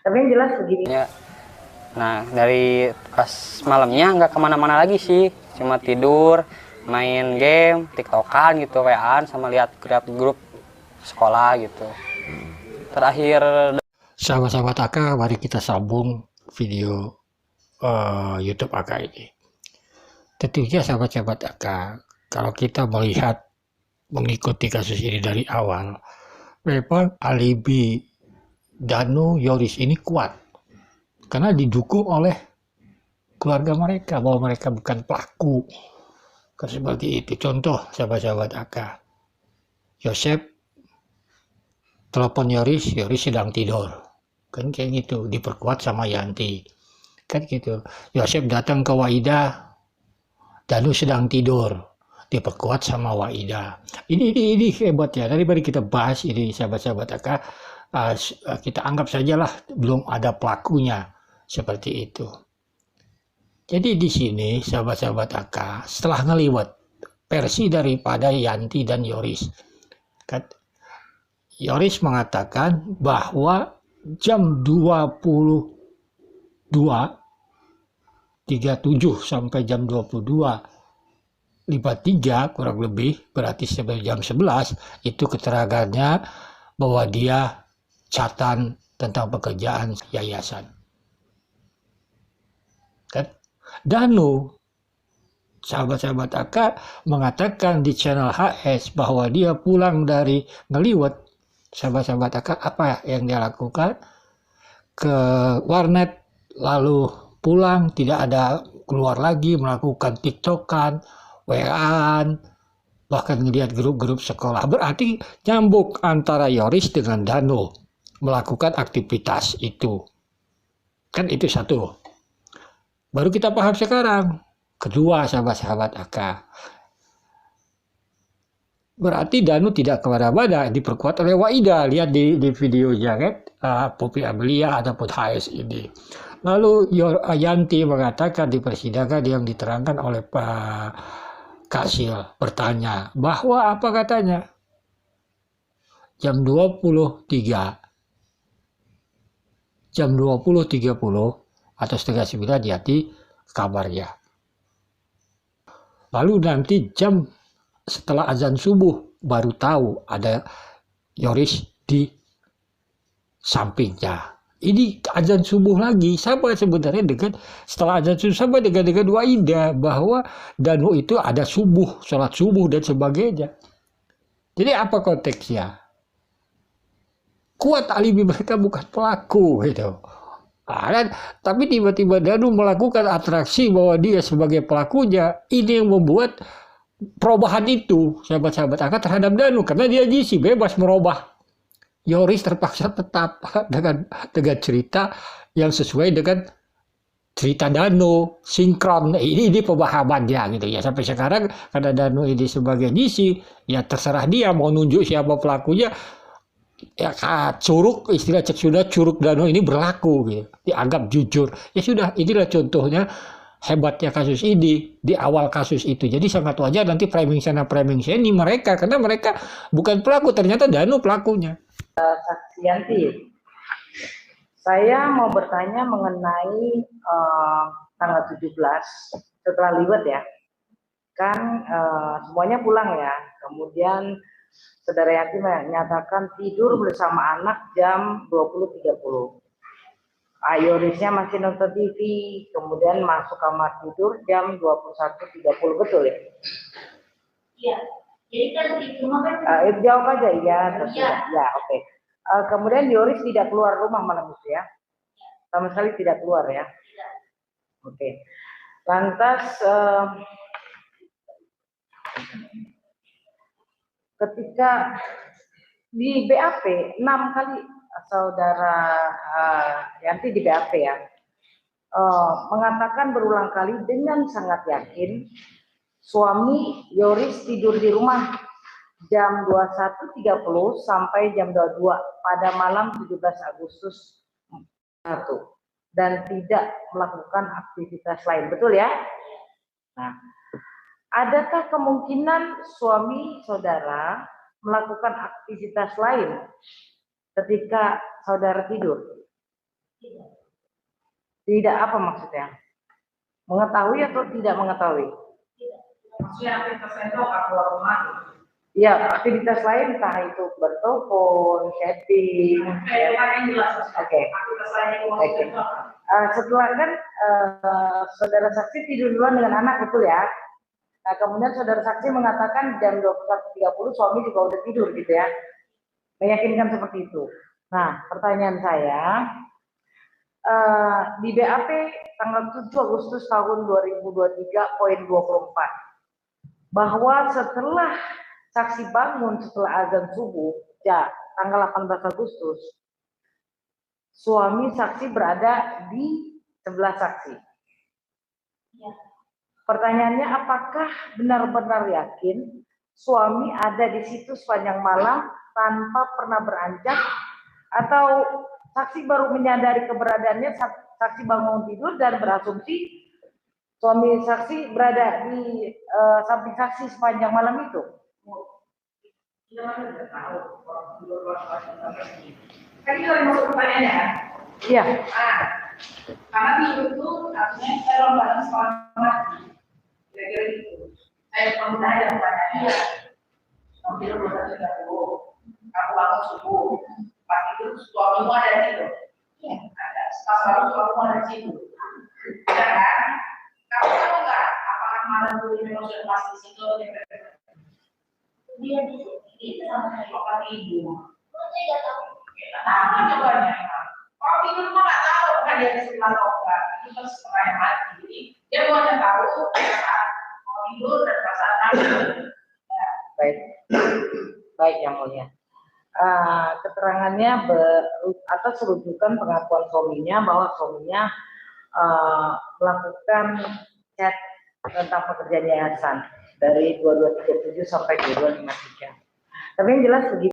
Tapi yang jelas begini. Ya. Nah, dari pas malamnya nggak kemana-mana lagi sih, cuma tidur, main game, tiktokan gitu, WA-an sama lihat grup sekolah gitu. Terakhir, Sahabat-sahabat AK, mari kita sambung video YouTube AK ini. Tentunya sahabat-sahabat AK, kalau kita melihat mengikuti kasus ini dari awal, memang alibi Danu Yoris ini kuat karena didukung oleh keluarga mereka bahwa mereka bukan pelaku. Seperti itu. Contoh sahabat-sahabat AK, Yosep telepon Yoris sedang tidur, kan kayak gitu, diperkuat sama Yanti, kan gitu. Yosep datang ke Waida, Danu sedang tidur, diperkuat sama Waida. Ini hebat ya. Daripada kita bahas ini sahabat-sahabat AK, kita anggap sajalah belum ada pelakunya, seperti itu. Jadi di sini sahabat-sahabat AK, setelah ngeliwat versi daripada Yanti dan Yoris, kan Yoris mengatakan bahwa jam 22.37 sampai jam 22.53 kurang lebih, berarti sampai jam 11, itu keterangannya bahwa dia catatan tentang pekerjaan yayasan. Kan? Danu, sahabat-sahabat AK, mengatakan di channel HS bahwa dia pulang dari ngeliwat. Sahabat-sahabat AK, apa yang dia lakukan? Ke warnet, lalu pulang, tidak ada keluar lagi, melakukan tiktokan, WA-an, bahkan ngelihat grup-grup sekolah. Berarti nyambung antara Yoris dengan Danu melakukan aktivitas itu. Kan itu satu. Baru kita paham sekarang. Kedua, sahabat-sahabat AK, berarti Danu tidak kemana-mana, diperkuat oleh Waida. Lihat di videonya kan, Poppy Amelia ataupun HS ini. Lalu Yanti mengatakan di persidangan yang diterangkan oleh Pak Kasil, bertanya bahwa apa katanya? Jam 20.30 atau setengah 9 Yanti kabarnya. Lalu nanti jam setelah azan subuh baru tahu ada Yoris di sampingnya. Ini azan subuh lagi, sama sebenarnya dengan setelah azan subuh, sama dengan Waida, bahwa Danu itu ada subuh, sholat subuh dan sebagainya. Jadi apa konteksnya? Kuat alibi mereka bukan pelaku gitu. Tapi tiba-tiba Danu melakukan atraksi bahwa dia sebagai pelakunya. Ini yang membuat perubahan itu sahabat-sahabat AK terhadap Danu, karena dia jisi bebas merubah. Yoris terpaksa tetap dengan cerita yang sesuai dengan cerita Danu, sinkron. Ini pemahamannya gitu ya. Sampai sekarang karena Danu ini sebagai jisi, ya terserah dia mau nunjuk siapa pelakunya. Ya curug, istilah cek sudah, curug Danu ini berlaku gitu, dianggap jujur. Ya sudah, inilah contohnya hebatnya kasus ini di awal kasus itu. Jadi sangat wajar nanti framing sana framing sini mereka, karena mereka bukan pelaku, ternyata Danu pelakunya. Saksi Yanti, saya mau bertanya mengenai tanggal 17 setelah liwet ya, kan semuanya pulang ya, kemudian saudara Yanti menyatakan tidur bersama anak jam 20.30. Yorisnya masih nonton TV, kemudian masuk kamar tidur jam 21.30, betul ya? Iya. Jadi kan di rumah kan jawab aja ya, ya oke. Kemudian Yoris tidak keluar rumah malam itu ya? Sama sekali tidak keluar ya? Oke. Lantas ketika di BAP 6 kali saudara Yanti di BAP ya, mengatakan berulang kali dengan sangat yakin suami Yoris tidur di rumah jam 21.30 sampai jam 22 pada malam 17 Agustus 1 dan tidak melakukan aktivitas lain, betul ya? Nah, adakah kemungkinan suami saudara melakukan aktivitas lain ketika saudara tidur? Tidak apa maksudnya? Mengetahui atau tidak mengetahui? Maksudnya aktivitas lain itu apa keluar rumah? Ya, aktivitas lain entah itu bertelepon, chatting. Kayak yang jelas. Oke. Aktivitas lain itu Oke. maksudnya itu apa? Setelah kan saudara saksi tidur duluan dengan anak, betul ya? Nah, kemudian saudara saksi mengatakan jam 21.30 suami juga udah tidur gitu ya. Meyakinkan seperti itu. Nah, pertanyaan saya, di BAP tanggal 7 Agustus tahun 2023 poin 24, bahwa setelah saksi bangun setelah azan subuh, ya tanggal 18 Agustus, suami saksi berada di sebelah saksi. Iya. Pertanyaannya, apakah benar-benar yakin suami ada di situ sepanjang malam tanpa pernah beranjak, atau saksi baru menyadari keberadaannya saksi bangun tidur dan berasumsi suami saksi berada di samping saksi sepanjang malam itu? Kita kan udah tahu orang tidur luar kan itu yang masuk pertanyaannya kan? Iya. Karena tidur itu artinya kita dalam keadaan sekolah mati. Kira-kira gitu. Saya pernah ada pertanyaannya. Kamu tidur 21.30, kamu bangun subuh, pas itu suamimu ada di situ. Ada. Pas baru suamimu ada di situ. Ya kan? Kamu tahu nggak apakah malam itu memang sudah pasti di situ? Dia di situ sama saya. Apakah tidur? Saya nggak tahu. Apa jawabannya? Kalau tidur mah nggak tahu kan dia di sebelah atau enggak. Itu kan setengah yang mati. Jadi dia hanya tahu perasaan mau tidur dan perasaan takut. Baik, baik yang mulia. Keterangannya atas rujukan pengakuan suaminya bahwa suaminya melakukan chat tentang pekerjaan yayasan dari 2237 sampai 2253. Tapi yang jelas begitu.